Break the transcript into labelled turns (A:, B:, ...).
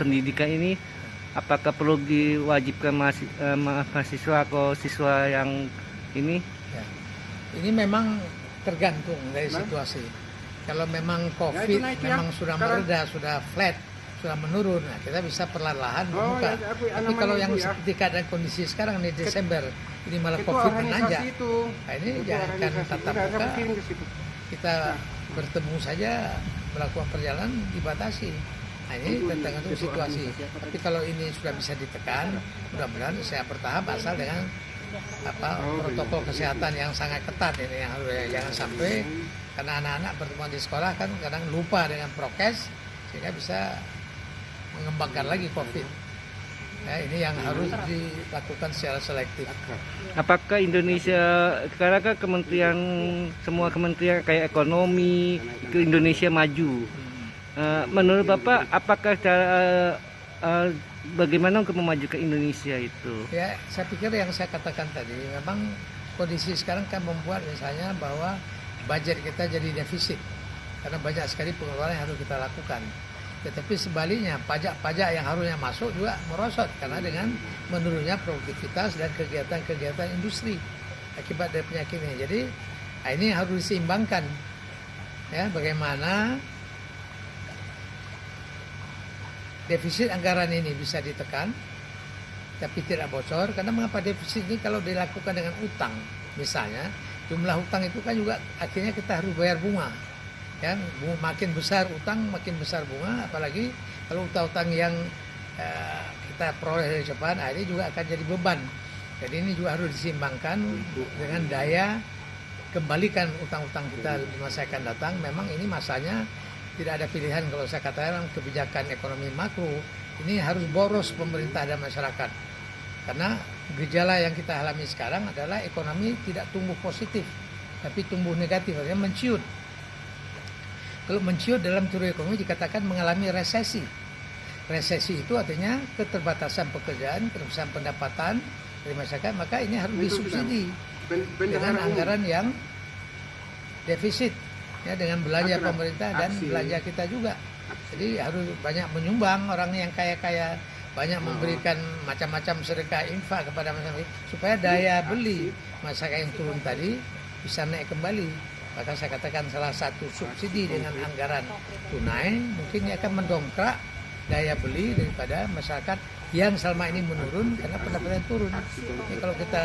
A: pendidikan ini, apakah perlu diwajibkan mahasiswa atau siswa yang ini?
B: Ya. Ini memang tergantung dari situasi. Kalau memang COVID memang sudah mereda, sudah flat, sudah menurun, nah kita bisa perlahan-lahan membuka. Tapi kalau yang seperti keadaan kondisi sekarang di Desember, ini malah COVID menanjak, nah ini jangan tatap muka, kita bertemu saja, melakukan perjalanan dibatasi. Nah ini tergantung situasi. Tapi kalau ini sudah bisa ditekan, mudah-mudahan saya bertahap asal dengan protokol kesehatan yang sangat ketat ini yang harus jangan sampai, karena anak-anak pertemuan di sekolah kan kadang lupa dengan prokes sehingga bisa mengembangkan lagi COVID. Ya, ini yang harus dilakukan secara selektif.
A: Apakah Indonesia sekarang kan semua kementerian kayak ekonomi ke Indonesia maju? Menurut Bapak, apakah bagaimana untuk memajukan Indonesia itu?
B: Ya, saya pikir yang saya katakan tadi, memang kondisi sekarang kan membuat misalnya bahwa budget kita jadi defisit karena banyak sekali pengeluaran yang harus kita lakukan. Tetapi sebaliknya, pajak-pajak yang harusnya masuk juga merosot karena dengan menurunnya produktivitas dan kegiatan-kegiatan industri akibat dari penyakit ini. Jadi ini harus diseimbangkan. Ya, bagaimana defisit anggaran ini bisa ditekan tapi tidak bocor. Karena mengapa defisit ini kalau dilakukan dengan utang, misalnya jumlah utang itu kan juga akhirnya kita harus bayar bunga, ya, makin besar utang makin besar bunga, apalagi kalau utang-utang yang kita peroleh dari Jepang, ini juga akan jadi beban. Jadi ini juga harus diseimbangkan dengan daya kembalikan utang-utang kita di masa akan datang. Memang ini masanya tidak ada pilihan. Kalau saya katakan kebijakan ekonomi makro ini harus boros pemerintah dan masyarakat, karena gejala yang kita alami sekarang adalah ekonomi tidak tumbuh positif tapi tumbuh negatif, artinya menciut. Kalau menciut dalam teori ekonomi dikatakan mengalami resesi. Resesi itu artinya keterbatasan pekerjaan, keterbatasan pendapatan dari masyarakat, maka ini harus disubsidi dengan anggaran yang defisit, ya, dengan belanja pemerintah dan belanja kita juga. Jadi harus banyak menyumbang orang yang kaya-kaya, banyak memberikan macam-macam sedekah infak kepada masyarakat supaya daya beli masyarakat yang turun tadi bisa naik kembali. Maka saya katakan salah satu subsidi dengan anggaran tunai mungkin akan mendongkrak daya beli daripada masyarakat yang selama ini menurun karena pendapatan turun. Jadi kalau kita